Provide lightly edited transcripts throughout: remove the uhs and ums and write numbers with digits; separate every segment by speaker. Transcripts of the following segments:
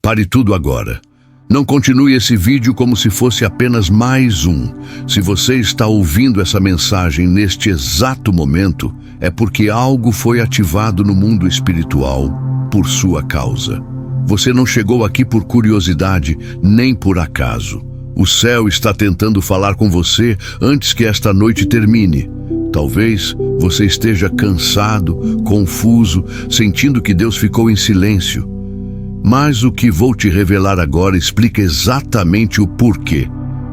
Speaker 1: Pare tudo agora. Não continue esse vídeo como se fosse apenas mais um. Se você está ouvindo essa mensagem neste exato momento, é porque algo foi ativado no mundo espiritual por sua causa. Você não chegou aqui por curiosidade, nem por acaso. O céu está tentando falar com você antes que esta noite termine. Talvez você esteja cansado, confuso, sentindo que Deus ficou em silêncio. Mas o que vou te revelar agora explica exatamente o porquê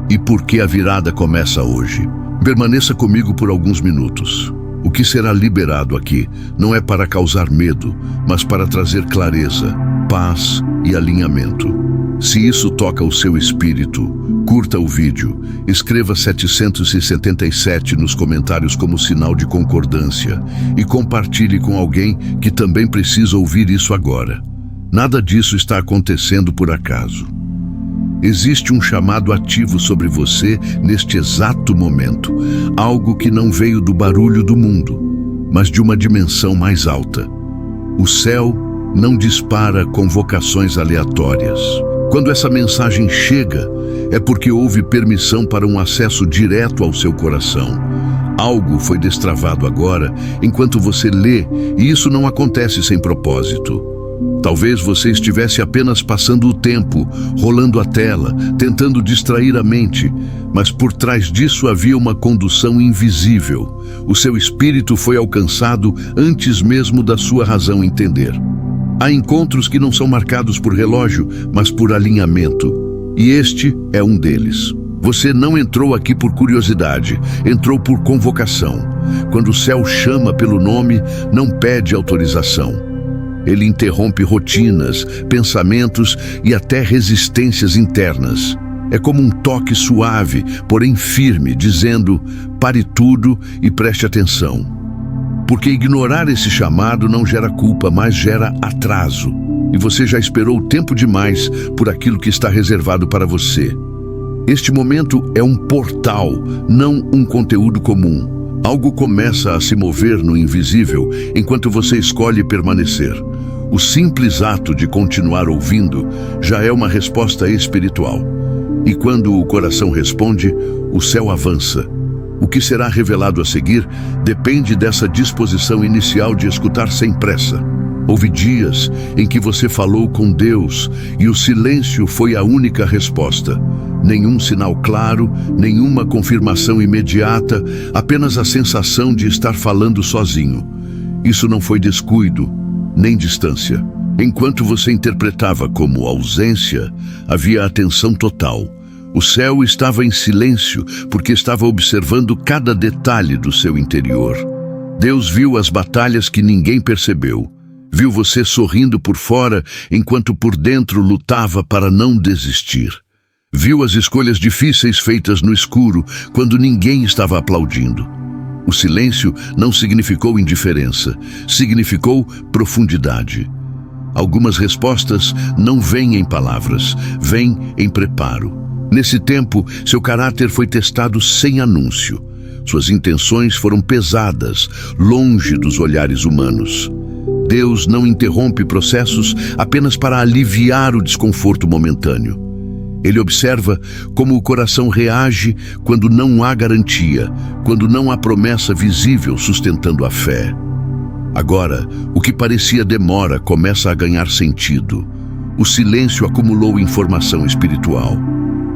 Speaker 1: e por que a virada começa hoje. Permaneça comigo por alguns minutos. O que será liberado aqui não é para causar medo, mas para trazer clareza, paz e alinhamento. Se isso toca o seu espírito, curta o vídeo, escreva 777 nos comentários como sinal de concordância e compartilhe com alguém que também precisa ouvir isso agora. Nada disso está acontecendo por acaso. Existe um chamado ativo sobre você neste exato momento, algo que não veio do barulho do mundo, mas de uma dimensão mais alta. O céu não dispara convocações aleatórias. Quando essa mensagem chega, é porque houve permissão para um acesso direto ao seu coração. Algo foi destravado agora enquanto você lê, e isso não acontece sem propósito. Talvez você estivesse apenas passando o tempo, rolando a tela, tentando distrair a mente, mas por trás disso havia uma condução invisível. O seu espírito foi alcançado antes mesmo da sua razão entender. Há encontros que não são marcados por relógio, mas por alinhamento. E este é um deles. Você não entrou aqui por curiosidade, entrou por convocação. Quando o céu chama pelo nome, não pede autorização. Ele interrompe rotinas, pensamentos e até resistências internas. É como um toque suave, porém firme, dizendo: pare tudo e preste atenção. Porque ignorar esse chamado não gera culpa, mas gera atraso. E você já esperou tempo demais por aquilo que está reservado para você. Este momento é um portal, não um conteúdo comum. Algo começa a se mover no invisível enquanto você escolhe permanecer. O simples ato de continuar ouvindo já é uma resposta espiritual. E quando o coração responde, o céu avança. O que será revelado a seguir depende dessa disposição inicial de escutar sem pressa. Houve dias em que você falou com Deus e o silêncio foi a única resposta. Nenhum sinal claro, nenhuma confirmação imediata, apenas a sensação de estar falando sozinho. Isso não foi descuido, nem distância. Enquanto você interpretava como ausência, havia atenção total. O céu estava em silêncio porque estava observando cada detalhe do seu interior. Deus viu as batalhas que ninguém percebeu. Viu você sorrindo por fora enquanto por dentro lutava para não desistir. Viu as escolhas difíceis feitas no escuro quando ninguém estava aplaudindo. O silêncio não significou indiferença, significou profundidade. Algumas respostas não vêm em palavras, vêm em preparo. Nesse tempo, seu caráter foi testado sem anúncio. Suas intenções foram pesadas, longe dos olhares humanos. Deus não interrompe processos apenas para aliviar o desconforto momentâneo. Ele observa como o coração reage quando não há garantia, quando não há promessa visível sustentando a fé. Agora, o que parecia demora começa a ganhar sentido. O silêncio acumulou informação espiritual.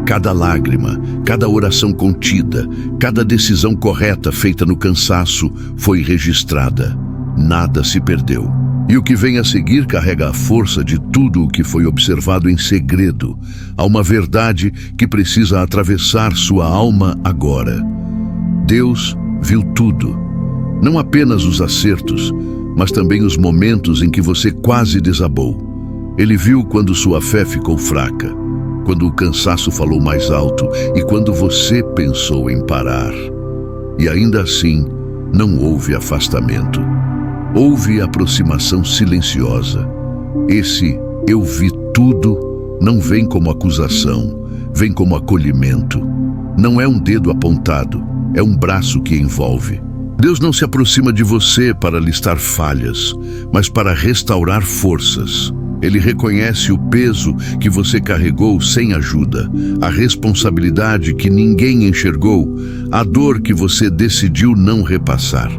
Speaker 1: Cada lágrima, cada oração contida, cada decisão correta feita no cansaço foi registrada. Nada se perdeu. E o que vem a seguir carrega a força de tudo o que foi observado em segredo. Há uma verdade que precisa atravessar sua alma agora. Deus viu tudo. Não apenas os acertos, mas também os momentos em que você quase desabou. Ele viu quando sua fé ficou fraca, quando o cansaço falou mais alto e quando você pensou em parar. E ainda assim, não houve afastamento. Houve aproximação silenciosa. Esse "eu vi tudo" não vem como acusação, vem como acolhimento. Não é um dedo apontado, é um braço que envolve. Deus não se aproxima de você para listar falhas, mas para restaurar forças. Ele reconhece o peso que você carregou sem ajuda, a responsabilidade que ninguém enxergou, a dor que você decidiu não repassar.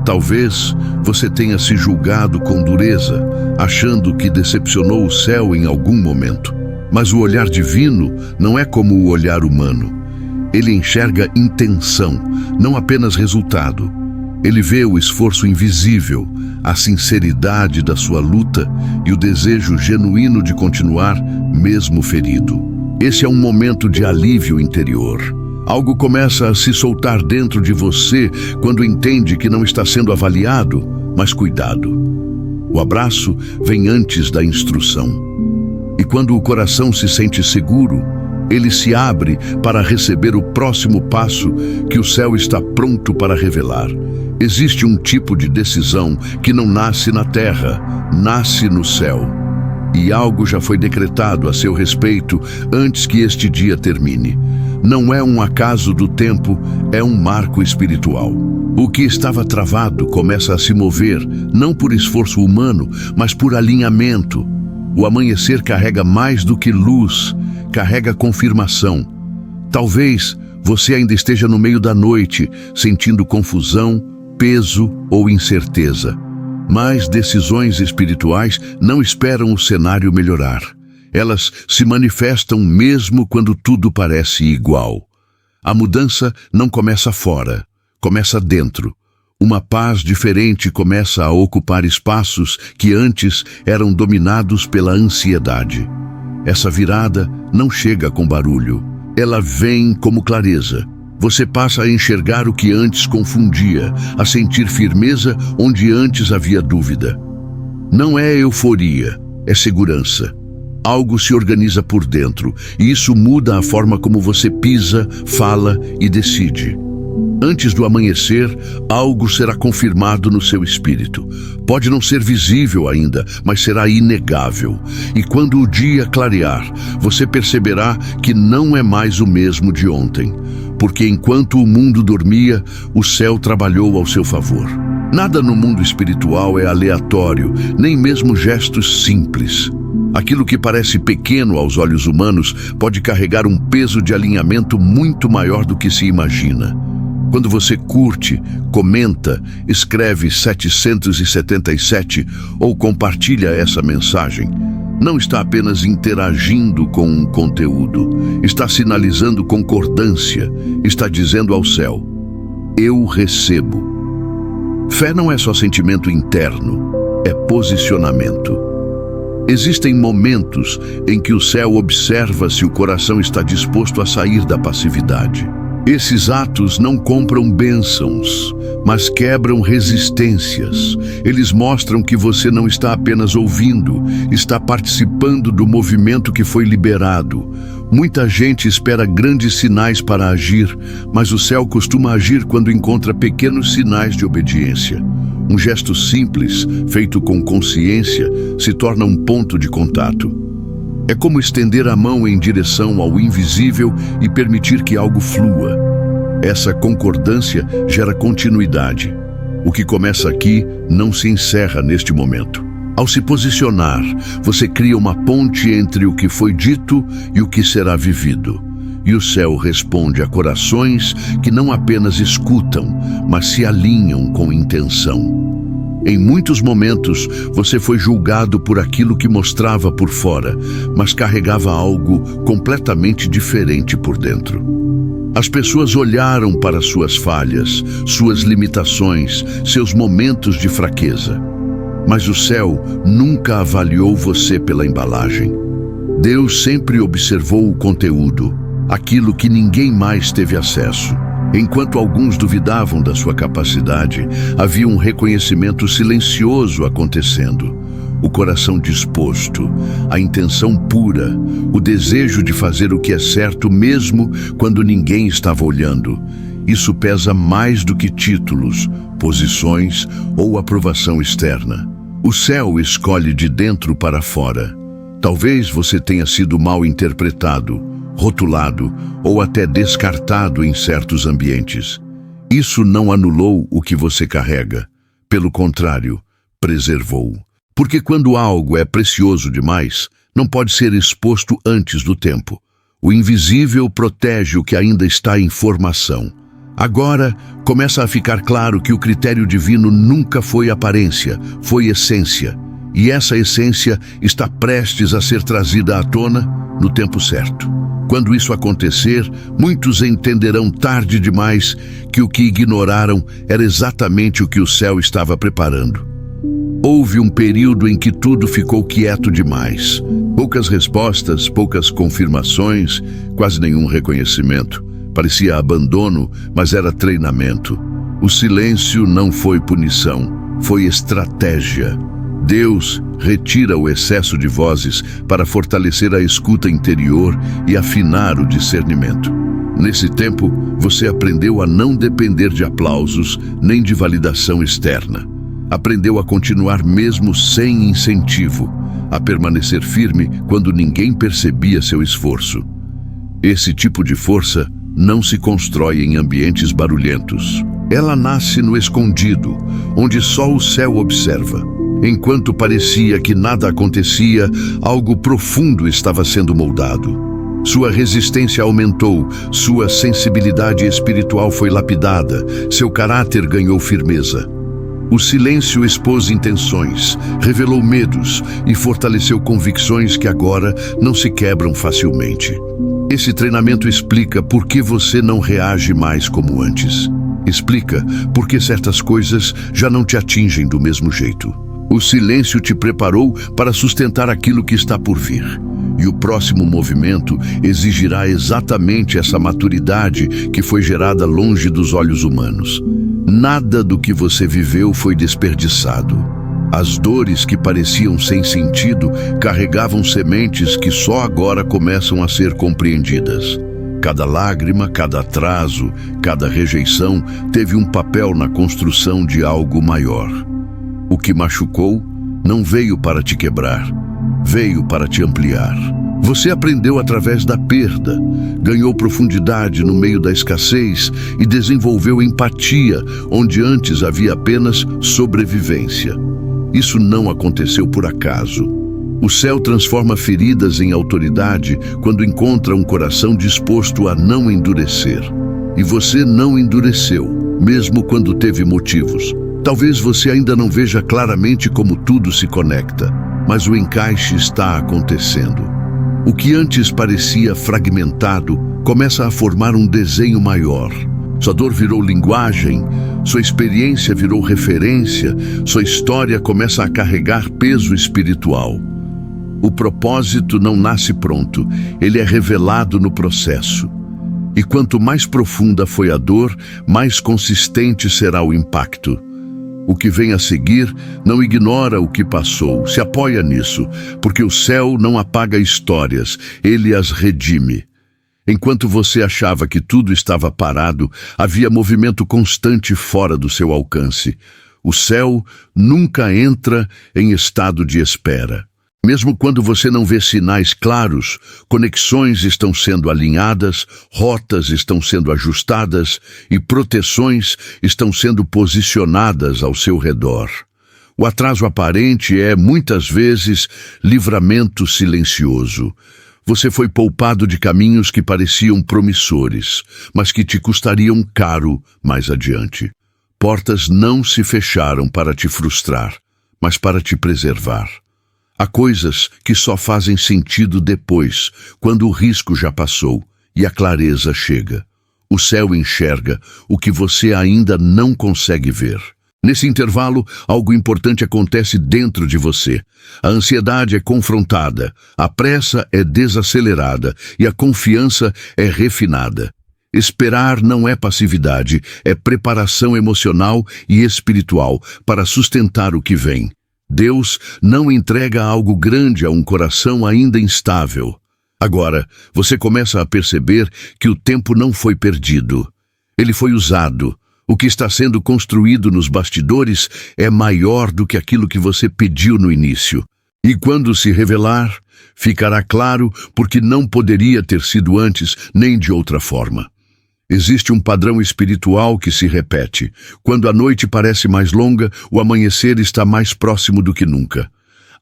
Speaker 1: Talvez você tenha se julgado com dureza, achando que decepcionou o céu em algum momento. Mas o olhar divino não é como o olhar humano. Ele enxerga intenção, não apenas resultado. Ele vê o esforço invisível, a sinceridade da sua luta e o desejo genuíno de continuar, mesmo ferido. Esse é um momento de alívio interior. Algo começa a se soltar dentro de você quando entende que não está sendo avaliado, mas cuidado. O abraço vem antes da instrução. E quando o coração se sente seguro, ele se abre para receber o próximo passo que o céu está pronto para revelar. Existe um tipo de decisão que não nasce na terra, nasce no céu. E algo já foi decretado a seu respeito antes que este dia termine. Não é um acaso do tempo, é um marco espiritual. O que estava travado começa a se mover, não por esforço humano, mas por alinhamento. O amanhecer carrega mais do que luz, carrega confirmação. Talvez você ainda esteja no meio da noite, sentindo confusão, peso ou incerteza. Mas decisões espirituais não esperam o cenário melhorar. Elas se manifestam mesmo quando tudo parece igual. A mudança não começa fora, começa dentro. Uma paz diferente começa a ocupar espaços que antes eram dominados pela ansiedade. Essa virada não chega com barulho. Ela vem como clareza. Você passa a enxergar o que antes confundia, a sentir firmeza onde antes havia dúvida. Não é euforia, é segurança. Algo se organiza por dentro, e isso muda a forma como você pisa, fala e decide. Antes do amanhecer, algo será confirmado no seu espírito. Pode não ser visível ainda, mas será inegável. E quando o dia clarear, você perceberá que não é mais o mesmo de ontem. Porque enquanto o mundo dormia, o céu trabalhou ao seu favor. Nada no mundo espiritual é aleatório, nem mesmo gestos simples. Aquilo que parece pequeno aos olhos humanos pode carregar um peso de alinhamento muito maior do que se imagina. Quando você curte, comenta, escreve 777 ou compartilha essa mensagem, não está apenas interagindo com um conteúdo, está sinalizando concordância, está dizendo ao céu: eu recebo. Fé não é só sentimento interno, é posicionamento. Existem momentos em que o céu observa se o coração está disposto a sair da passividade. Esses atos não compram bênçãos, mas quebram resistências. Eles mostram que você não está apenas ouvindo, está participando do movimento que foi liberado. Muita gente espera grandes sinais para agir, mas o céu costuma agir quando encontra pequenos sinais de obediência. Um gesto simples, feito com consciência, se torna um ponto de contato. É como estender a mão em direção ao invisível e permitir que algo flua. Essa concordância gera continuidade. O que começa aqui não se encerra neste momento. Ao se posicionar, você cria uma ponte entre o que foi dito e o que será vivido. E o céu responde a corações que não apenas escutam, mas se alinham com intenção. Em muitos momentos, você foi julgado por aquilo que mostrava por fora, mas carregava algo completamente diferente por dentro. As pessoas olharam para suas falhas, suas limitações, seus momentos de fraqueza. Mas o céu nunca avaliou você pela embalagem. Deus sempre observou o conteúdo, aquilo que ninguém mais teve acesso. Enquanto alguns duvidavam da sua capacidade, havia um reconhecimento silencioso acontecendo. O coração disposto, a intenção pura, o desejo de fazer o que é certo mesmo quando ninguém estava olhando. Isso pesa mais do que títulos, posições ou aprovação externa. O céu escolhe de dentro para fora. Talvez você tenha sido mal interpretado, rotulado ou até descartado em certos ambientes. Isso não anulou o que você carrega. Pelo contrário, preservou. Porque quando algo é precioso demais, não pode ser exposto antes do tempo. O invisível protege o que ainda está em formação. Agora, começa a ficar claro que o critério divino nunca foi aparência, foi essência. E essa essência está prestes a ser trazida à tona no tempo certo. Quando isso acontecer, muitos entenderão tarde demais que o que ignoraram era exatamente o que o céu estava preparando. Houve um período em que tudo ficou quieto demais. Poucas respostas, poucas confirmações, quase nenhum reconhecimento. Parecia abandono, mas era treinamento. O silêncio não foi punição, foi estratégia. Deus retira o excesso de vozes para fortalecer a escuta interior e afinar o discernimento. Nesse tempo, você aprendeu a não depender de aplausos nem de validação externa. Aprendeu a continuar mesmo sem incentivo, a permanecer firme quando ninguém percebia seu esforço. Esse tipo de força não se constrói em ambientes barulhentos. Ela nasce no escondido, onde só o céu observa. Enquanto parecia que nada acontecia, algo profundo estava sendo moldado. Sua resistência aumentou, sua sensibilidade espiritual foi lapidada, seu caráter ganhou firmeza. O silêncio expôs intenções, revelou medos e fortaleceu convicções que agora não se quebram facilmente. Esse treinamento explica por que você não reage mais como antes. Explica por que certas coisas já não te atingem do mesmo jeito. O silêncio te preparou para sustentar aquilo que está por vir. E o próximo movimento exigirá exatamente essa maturidade que foi gerada longe dos olhos humanos. Nada do que você viveu foi desperdiçado. As dores que pareciam sem sentido carregavam sementes que só agora começam a ser compreendidas. Cada lágrima, cada atraso, cada rejeição teve um papel na construção de algo maior. O que machucou não veio para te quebrar, veio para te ampliar. Você aprendeu através da perda, ganhou profundidade no meio da escassez e desenvolveu empatia, onde antes havia apenas sobrevivência. Isso não aconteceu por acaso. O céu transforma feridas em autoridade quando encontra um coração disposto a não endurecer. E você não endureceu, mesmo quando teve motivos. Talvez você ainda não veja claramente como tudo se conecta, mas o encaixe está acontecendo. O que antes parecia fragmentado começa a formar um desenho maior. Sua dor virou linguagem, sua experiência virou referência, sua história começa a carregar peso espiritual. O propósito não nasce pronto, ele é revelado no processo. E quanto mais profunda foi a dor, mais consistente será o impacto. O que vem a seguir não ignora o que passou, se apoia nisso, porque o céu não apaga histórias, ele as redime. Enquanto você achava que tudo estava parado, havia movimento constante fora do seu alcance. O céu nunca entra em estado de espera. Mesmo quando você não vê sinais claros, conexões estão sendo alinhadas, rotas estão sendo ajustadas e proteções estão sendo posicionadas ao seu redor. O atraso aparente é, muitas vezes, livramento silencioso. Você foi poupado de caminhos que pareciam promissores, mas que te custariam caro mais adiante. Portas não se fecharam para te frustrar, mas para te preservar. Há coisas que só fazem sentido depois, quando o risco já passou e a clareza chega. O céu enxerga o que você ainda não consegue ver. Nesse intervalo, algo importante acontece dentro de você. A ansiedade é confrontada, a pressa é desacelerada e a confiança é refinada. Esperar não é passividade, é preparação emocional e espiritual para sustentar o que vem. Deus não entrega algo grande a um coração ainda instável. Agora, você começa a perceber que o tempo não foi perdido. Ele foi usado. O que está sendo construído nos bastidores é maior do que aquilo que você pediu no início. E quando se revelar, ficará claro porque não poderia ter sido antes nem de outra forma. Existe um padrão espiritual que se repete. Quando a noite parece mais longa, o amanhecer está mais próximo do que nunca.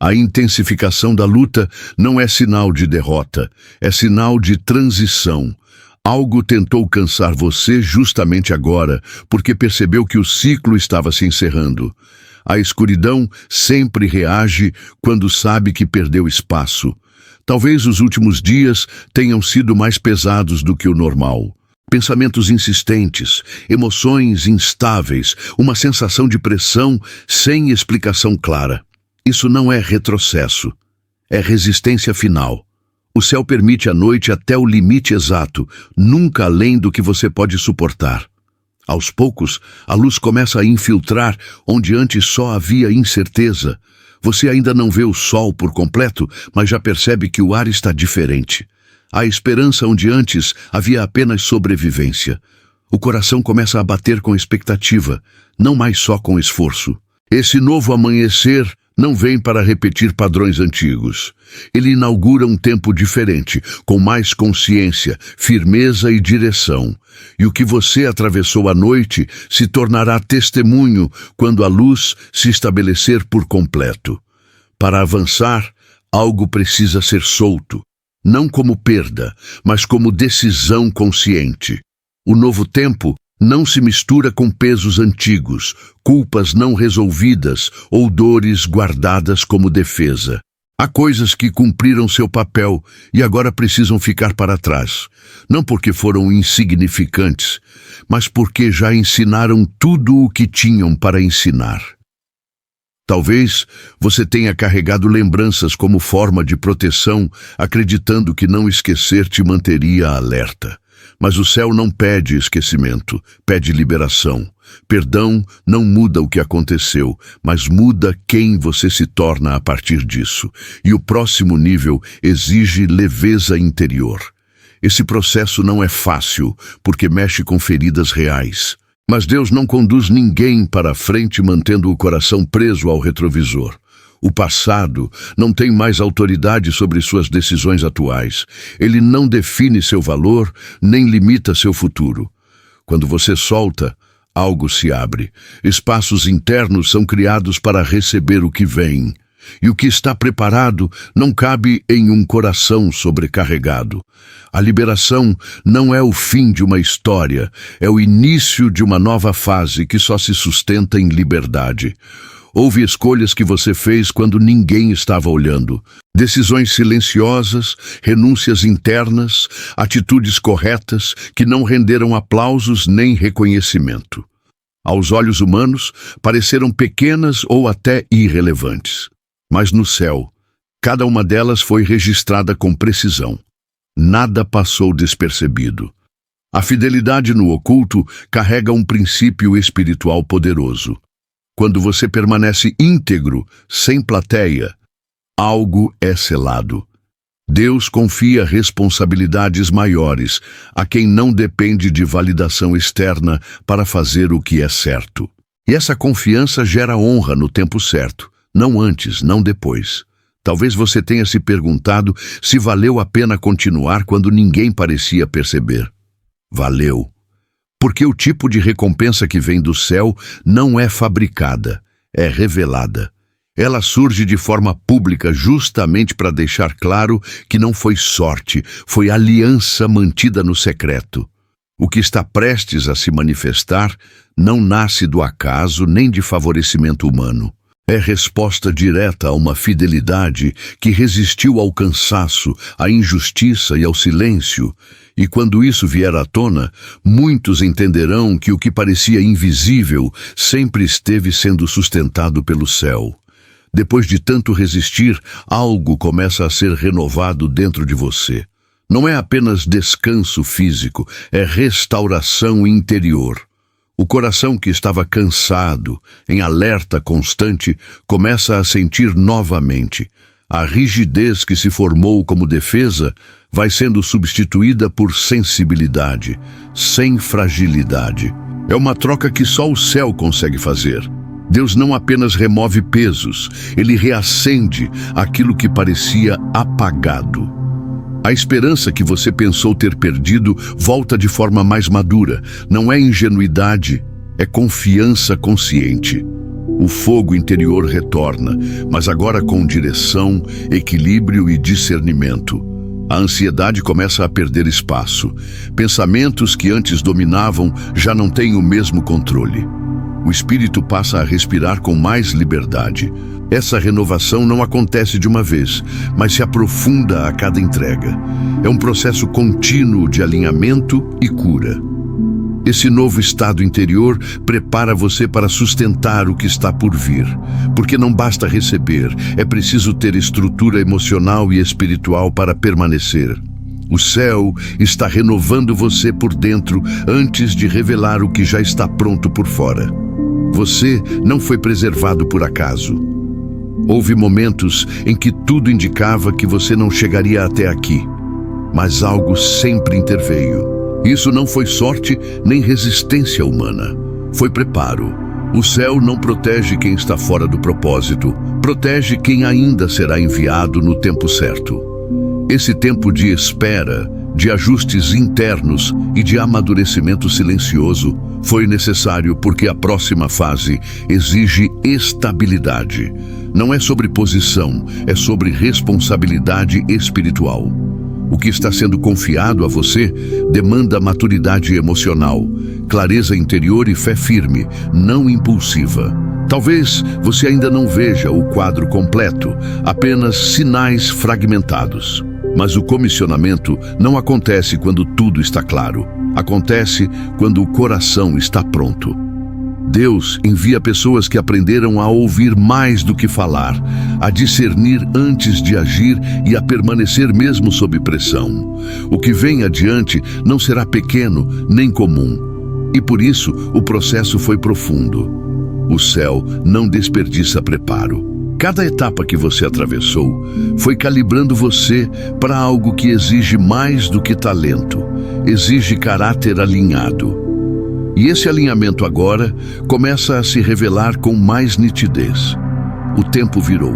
Speaker 1: A intensificação da luta não é sinal de derrota, é sinal de transição. Algo tentou cansar você justamente agora, porque percebeu que o ciclo estava se encerrando. A escuridão sempre reage quando sabe que perdeu espaço. Talvez os últimos dias tenham sido mais pesados do que o normal. Pensamentos insistentes, emoções instáveis, uma sensação de pressão sem explicação clara. Isso não é retrocesso, é resistência final. O céu permite a noite até o limite exato, nunca além do que você pode suportar. Aos poucos, a luz começa a infiltrar onde antes só havia incerteza. Você ainda não vê o sol por completo, mas já percebe que o ar está diferente. Há esperança onde antes havia apenas sobrevivência. O coração começa a bater com expectativa, não mais só com esforço. Esse novo amanhecer não vem para repetir padrões antigos. Ele inaugura um tempo diferente, com mais consciência, firmeza e direção. E o que você atravessou à noite se tornará testemunho quando a luz se estabelecer por completo. Para avançar, algo precisa ser solto. Não como perda, mas como decisão consciente. O novo tempo não se mistura com pesos antigos, culpas não resolvidas ou dores guardadas como defesa. Há coisas que cumpriram seu papel e agora precisam ficar para trás. Não porque foram insignificantes, mas porque já ensinaram tudo o que tinham para ensinar. Talvez você tenha carregado lembranças como forma de proteção, acreditando que não esquecer te manteria alerta. Mas o céu não pede esquecimento, pede liberação. Perdão não muda o que aconteceu, mas muda quem você se torna a partir disso. E o próximo nível exige leveza interior. Esse processo não é fácil, porque mexe com feridas reais. Mas Deus não conduz ninguém para a frente mantendo o coração preso ao retrovisor. O passado não tem mais autoridade sobre suas decisões atuais. Ele não define seu valor, nem limita seu futuro. Quando você solta, algo se abre. Espaços internos são criados para receber o que vem. E o que está preparado não cabe em um coração sobrecarregado. A liberação não é o fim de uma história, é o início de uma nova fase que só se sustenta em liberdade. Houve escolhas que você fez quando ninguém estava olhando. Decisões silenciosas, renúncias internas, atitudes corretas que não renderam aplausos nem reconhecimento. Aos olhos humanos, pareceram pequenas ou até irrelevantes. Mas no céu, cada uma delas foi registrada com precisão. Nada passou despercebido. A fidelidade no oculto carrega um princípio espiritual poderoso. Quando você permanece íntegro, sem plateia, algo é selado. Deus confia responsabilidades maiores a quem não depende de validação externa para fazer o que é certo. E essa confiança gera honra no tempo certo. Não antes, não depois. Talvez você tenha se perguntado se valeu a pena continuar quando ninguém parecia perceber. Valeu. Porque o tipo de recompensa que vem do céu não é fabricada, é revelada. Ela surge de forma pública justamente para deixar claro que não foi sorte, foi aliança mantida no secreto. O que está prestes a se manifestar não nasce do acaso nem de favorecimento humano. É resposta direta a uma fidelidade que resistiu ao cansaço, à injustiça e ao silêncio. E quando isso vier à tona, muitos entenderão que o que parecia invisível sempre esteve sendo sustentado pelo céu. Depois de tanto resistir, algo começa a ser renovado dentro de você. Não é apenas descanso físico, é restauração interior. O coração que estava cansado, em alerta constante, começa a sentir novamente. A rigidez que se formou como defesa vai sendo substituída por sensibilidade, sem fragilidade. É uma troca que só o céu consegue fazer. Deus não apenas remove pesos, ele reacende aquilo que parecia apagado. A esperança que você pensou ter perdido volta de forma mais madura. Não é ingenuidade, é confiança consciente. O fogo interior retorna, mas agora com direção, equilíbrio e discernimento. A ansiedade começa a perder espaço. Pensamentos que antes dominavam já não têm o mesmo controle. O espírito passa a respirar com mais liberdade. Essa renovação não acontece de uma vez, mas se aprofunda a cada entrega. É um processo contínuo de alinhamento e cura. Esse novo estado interior prepara você para sustentar o que está por vir. Porque não basta receber, é preciso ter estrutura emocional e espiritual para permanecer. O céu está renovando você por dentro antes de revelar o que já está pronto por fora. Você não foi preservado por acaso. Houve momentos em que tudo indicava que você não chegaria até aqui, mas algo sempre interveio. Isso não foi sorte nem resistência humana. Foi preparo. O céu não protege quem está fora do propósito. Protege quem ainda será enviado no tempo certo. Esse tempo de espera, de ajustes internos e de amadurecimento silencioso foi necessário porque a próxima fase exige estabilidade. Não é sobre posição, é sobre responsabilidade espiritual. O que está sendo confiado a você demanda maturidade emocional, clareza interior e fé firme, não impulsiva. Talvez você ainda não veja o quadro completo, apenas sinais fragmentados. Mas o comissionamento não acontece quando tudo está claro. Acontece quando o coração está pronto. Deus envia pessoas que aprenderam a ouvir mais do que falar, a discernir antes de agir e a permanecer mesmo sob pressão. O que vem adiante não será pequeno nem comum. E por isso o processo foi profundo. O céu não desperdiça preparo. Cada etapa que você atravessou foi calibrando você para algo que exige mais do que talento, exige caráter alinhado. E esse alinhamento agora começa a se revelar com mais nitidez. O tempo virou.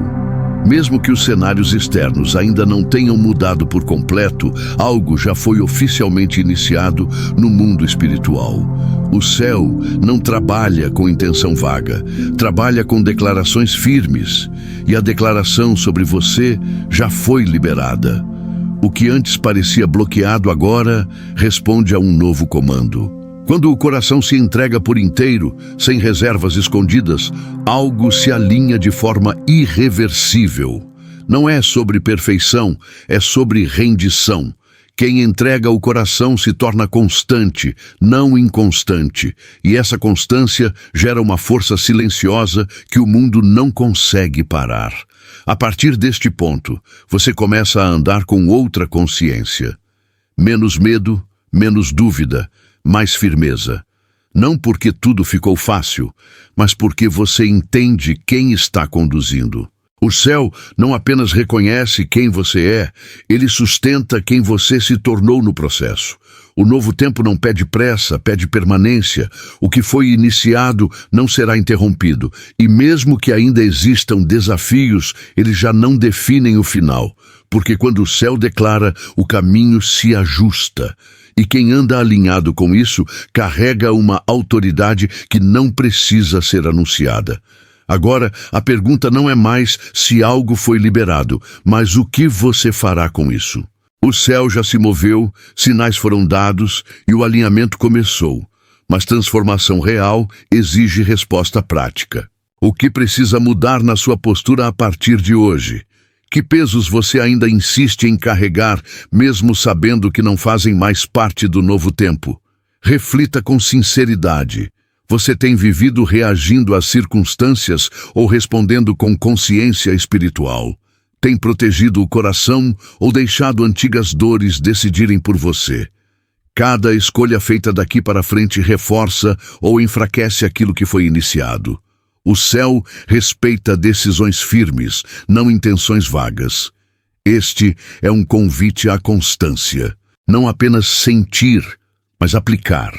Speaker 1: Mesmo que os cenários externos ainda não tenham mudado por completo, algo já foi oficialmente iniciado no mundo espiritual. O céu não trabalha com intenção vaga, trabalha com declarações firmes, e a declaração sobre você já foi liberada. O que antes parecia bloqueado agora responde a um novo comando. Quando o coração se entrega por inteiro, sem reservas escondidas, algo se alinha de forma irreversível. Não é sobre perfeição, é sobre rendição. Quem entrega o coração se torna constante, não inconstante. E essa constância gera uma força silenciosa que o mundo não consegue parar. A partir deste ponto, você começa a andar com outra consciência. Menos medo, menos dúvida, mais firmeza. Não porque tudo ficou fácil, mas porque você entende quem está conduzindo. O céu não apenas reconhece quem você é, ele sustenta quem você se tornou no processo. O novo tempo não pede pressa, pede permanência. O que foi iniciado não será interrompido. E mesmo que ainda existam desafios, eles já não definem o final. Porque quando o céu declara, o caminho se ajusta. E quem anda alinhado com isso carrega uma autoridade que não precisa ser anunciada. Agora, a pergunta não é mais se algo foi liberado, mas o que você fará com isso. O céu já se moveu, sinais foram dados e o alinhamento começou. Mas transformação real exige resposta prática. O que precisa mudar na sua postura a partir de hoje? Que pesos você ainda insiste em carregar, mesmo sabendo que não fazem mais parte do novo tempo? Reflita com sinceridade. Você tem vivido reagindo às circunstâncias ou respondendo com consciência espiritual? Tem protegido o coração ou deixado antigas dores decidirem por você? Cada escolha feita daqui para frente reforça ou enfraquece aquilo que foi iniciado. O céu respeita decisões firmes, não intenções vagas. Este é um convite à constância. Não apenas sentir, mas aplicar.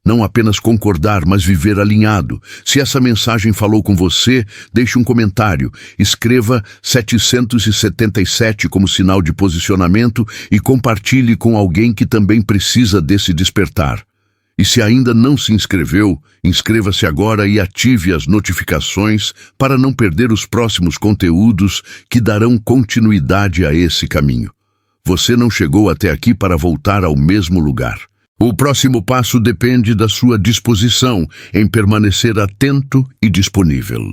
Speaker 1: Não apenas concordar, mas viver alinhado. Se essa mensagem falou com você, deixe um comentário. Escreva 777 como sinal de posicionamento e compartilhe com alguém que também precisa desse despertar. E se ainda não se inscreveu, inscreva-se agora e ative as notificações para não perder os próximos conteúdos que darão continuidade a esse caminho. Você não chegou até aqui para voltar ao mesmo lugar. O próximo passo depende da sua disposição em permanecer atento e disponível.